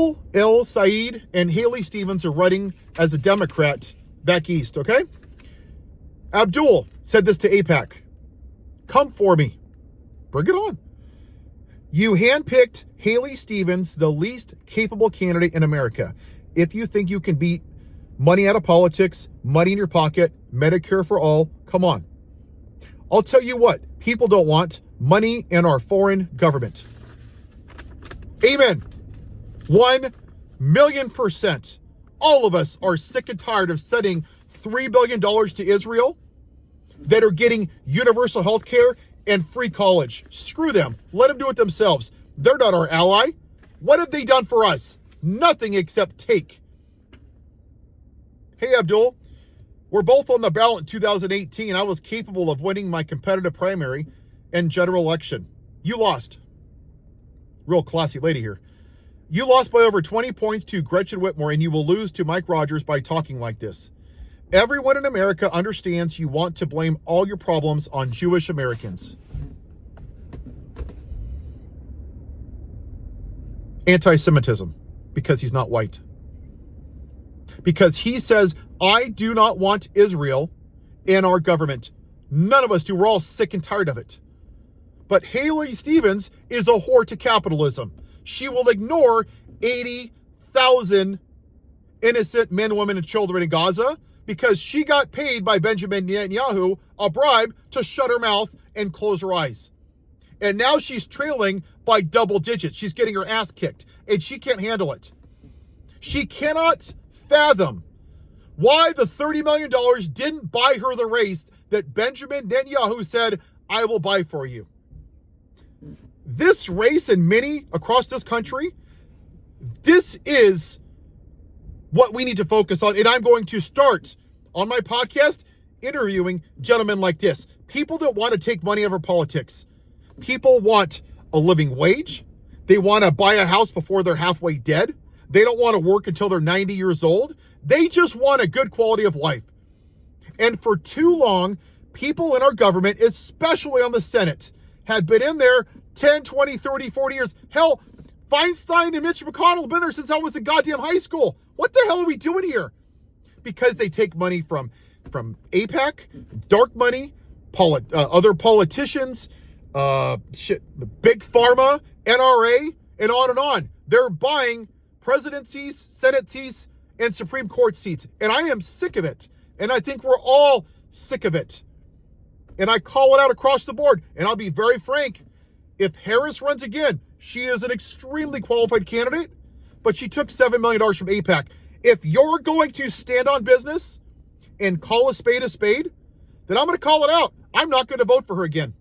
Abdul El-Sayed and Haley Stevens are running as a Democrat back east, okay? Abdul said this to AIPAC. Come for me. Bring it on. You handpicked Haley Stevens, the least capable candidate in America. If you think you can beat money out of politics, money in your pocket, Medicare for all, come on. I'll tell you what, people don't want money in our foreign government. Amen. 1,000,000%. All of us are sick and tired of sending $3 billion to Israel that are getting universal health care and free college. Screw them. Let them do it themselves. They're not our ally. What have they done for us? Nothing except take. Hey, Abdul, we're both on the ballot in 2018. I was capable of winning my competitive primary and general election. You lost. Real classy lady here. You lost by over 20 points to Gretchen Whitmer, and you will lose to Mike Rogers by talking like this. Everyone in America understands you want to blame all your problems on Jewish Americans. Anti-Semitism, because he's not white. Because he says, I do not want Israel in our government. None of us do. We're all sick and tired of it. But Haley Stevens is a whore to capitalism. She will ignore 80,000 innocent men, women, and children in Gaza because she got paid by Benjamin Netanyahu a bribe to shut her mouth and close her eyes. And now she's trailing by double digits. She's getting her ass kicked, and she can't handle it. She cannot fathom why the $30 million didn't buy her the race that Benjamin Netanyahu said, I will buy for you. This race and many across this country, this is what we need to focus on. And I'm going to start on my podcast interviewing gentlemen like this. People that want to take money over politics. People want a living wage. They want to buy a house before they're halfway dead. They don't want to work until they're 90 years old. They just want a good quality of life. And for too long, people in our government, especially on the Senate, have been in there 10, 20, 30, 40 years. Hell, Feinstein and Mitch McConnell have been there since I was in goddamn high school. What the hell are we doing here? Because they take money from AIPAC, dark money, other politicians, big pharma, NRA, and on and on. They're buying presidencies, Senate seats, and Supreme Court seats. And I am sick of it. And I think we're all sick of it. And I call it out across the board. And I'll be very frank. If Harris runs again, she is an extremely qualified candidate, but she took $7 million from AIPAC. If you're going to stand on business and call a spade, then I'm going to call it out. I'm not going to vote for her again.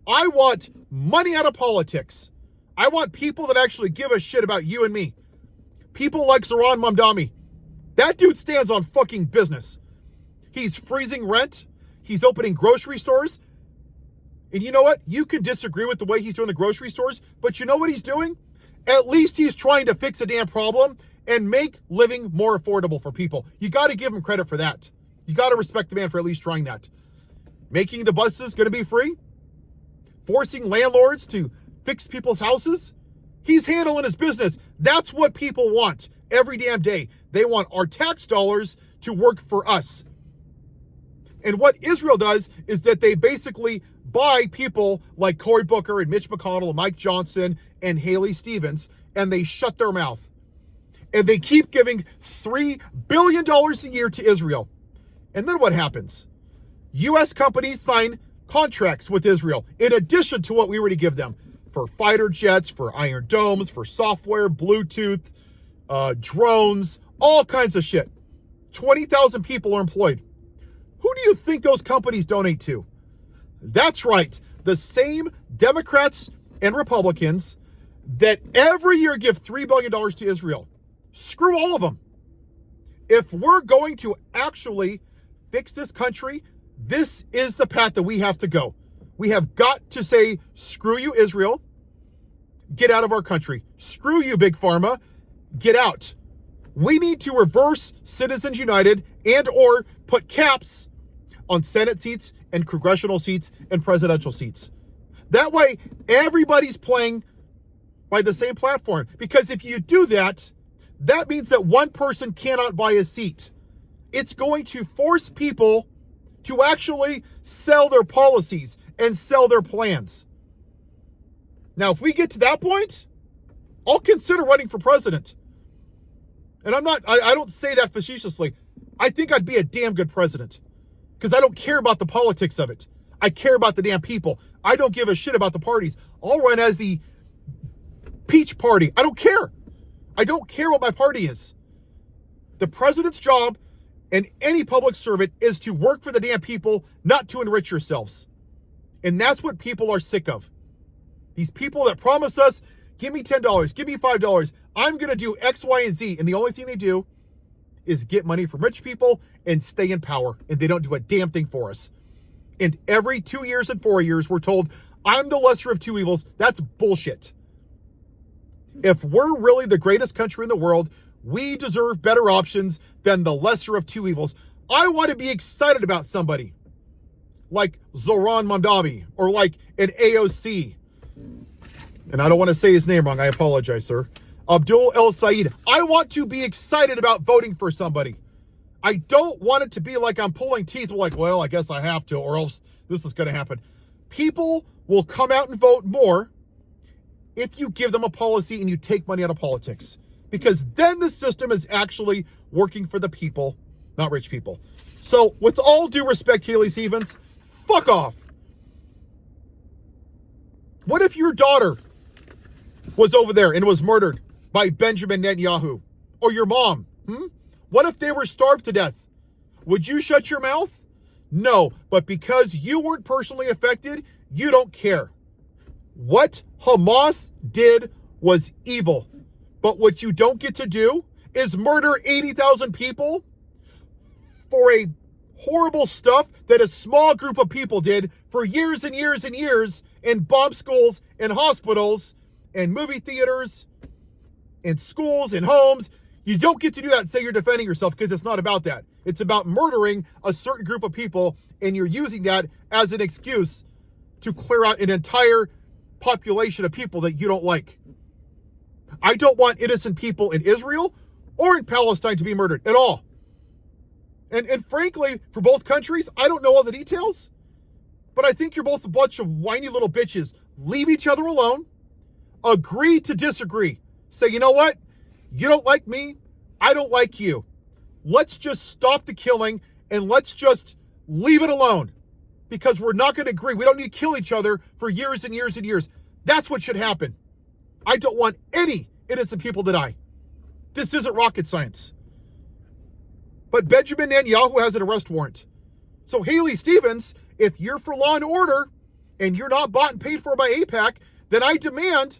I want money out of politics. I want people that actually give a shit about you and me. People like Zoran Mamdani. That dude stands on fucking business. He's freezing rent. He's opening grocery stores. And you know what? You could disagree with the way he's doing the grocery stores, but you know what he's doing? At least he's trying to fix a damn problem and make living more affordable for people. You got to give him credit for that. You got to respect the man for at least trying that. Making the buses going to be free? Forcing landlords to fix people's houses? He's handling his business. That's what people want every damn day. They want our tax dollars to work for us. And what Israel does is that they basically buy people like Cory Booker and Mitch McConnell and Mike Johnson and Haley Stevens, and they shut their mouth. And they keep giving $3 billion a year to Israel. And then what happens? U.S. companies sign contracts with Israel in addition to what we were to give them for fighter jets, for Iron Domes, for software, Bluetooth, drones, all kinds of shit. 20,000 people are employed. Who do you think those companies donate to? That's right. The same Democrats and Republicans that every year give $3 billion to Israel. Screw all of them. If we're going to actually fix this country, this is the path that we have to go. We have got to say, screw you, Israel. Get out of our country. Screw you, Big Pharma. Get out. We need to reverse Citizens United and or put caps on Senate seats and congressional seats and presidential seats. That way, everybody's playing by the same platform. Because if you do that, that means that one person cannot buy a seat. It's going to force people to actually sell their policies and sell their plans. Now, if we get to that point, I'll consider running for president. And I don't say that facetiously. I think I'd be a damn good president because I don't care about the politics of it. I care about the damn people. I don't give a shit about the parties. I'll run as the Peach Party. I don't care. I don't care what my party is. The president's job and any public servant is to work for the damn people, not to enrich yourselves. And that's what people are sick of. These people that promise us, give me $10, give me $5, I'm going to do X, Y, and Z. And the only thing they do is get money from rich people and stay in power. And they don't do a damn thing for us. And every 2 years and 4 years, we're told, I'm the lesser of two evils. That's bullshit. If we're really the greatest country in the world, we deserve better options than the lesser of two evils. I want to be excited about somebody like Zoran Mamdani or like an AOC. And I don't want to say his name wrong. I apologize, sir. Abdul El-Sayed. I want to be excited about voting for somebody. I don't want it to be like I'm pulling teeth. Like, well, I guess I have to, or else this is going to happen. People will come out and vote more if you give them a policy and you take money out of politics. Because then the system is actually working for the people, not rich people. So, with all due respect, Haley Stevens, fuck off. What if your daughter was over there and was murdered by Benjamin Netanyahu? Or your mom? What if they were starved to death? Would you shut your mouth? No, but because you weren't personally affected, you don't care. What Hamas did was evil. But what you don't get to do is murder 80,000 people for a horrible stuff that a small group of people did for years and years and years in bomb schools and hospitals and movie theaters and schools and homes. You don't get to do that and say you're defending yourself, because it's not about that. It's about murdering a certain group of people, and you're using that as an excuse to clear out an entire population of people that you don't like. I don't want innocent people in Israel or in Palestine to be murdered at all. And frankly, for both countries, I don't know all the details, but I think you're both a bunch of whiny little bitches. Leave each other alone. Agree to disagree. Say, you know what? You don't like me. I don't like you. Let's just stop the killing and let's just leave it alone, because we're not going to agree. We don't need to kill each other for years and years and years. That's what should happen. I don't want any innocent people to die. This isn't rocket science. But Benjamin Netanyahu has an arrest warrant. So Haley Stevens, if you're for law and order and you're not bought and paid for by AIPAC, then I demand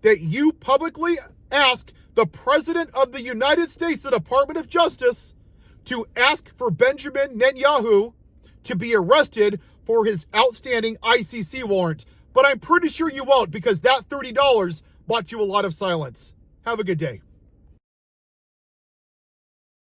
that you publicly ask the President of the United States, the Department of Justice, to ask for Benjamin Netanyahu to be arrested for his outstanding ICC warrant. But I'm pretty sure you won't, because that $30 bought you a lot of silence. Have a good day.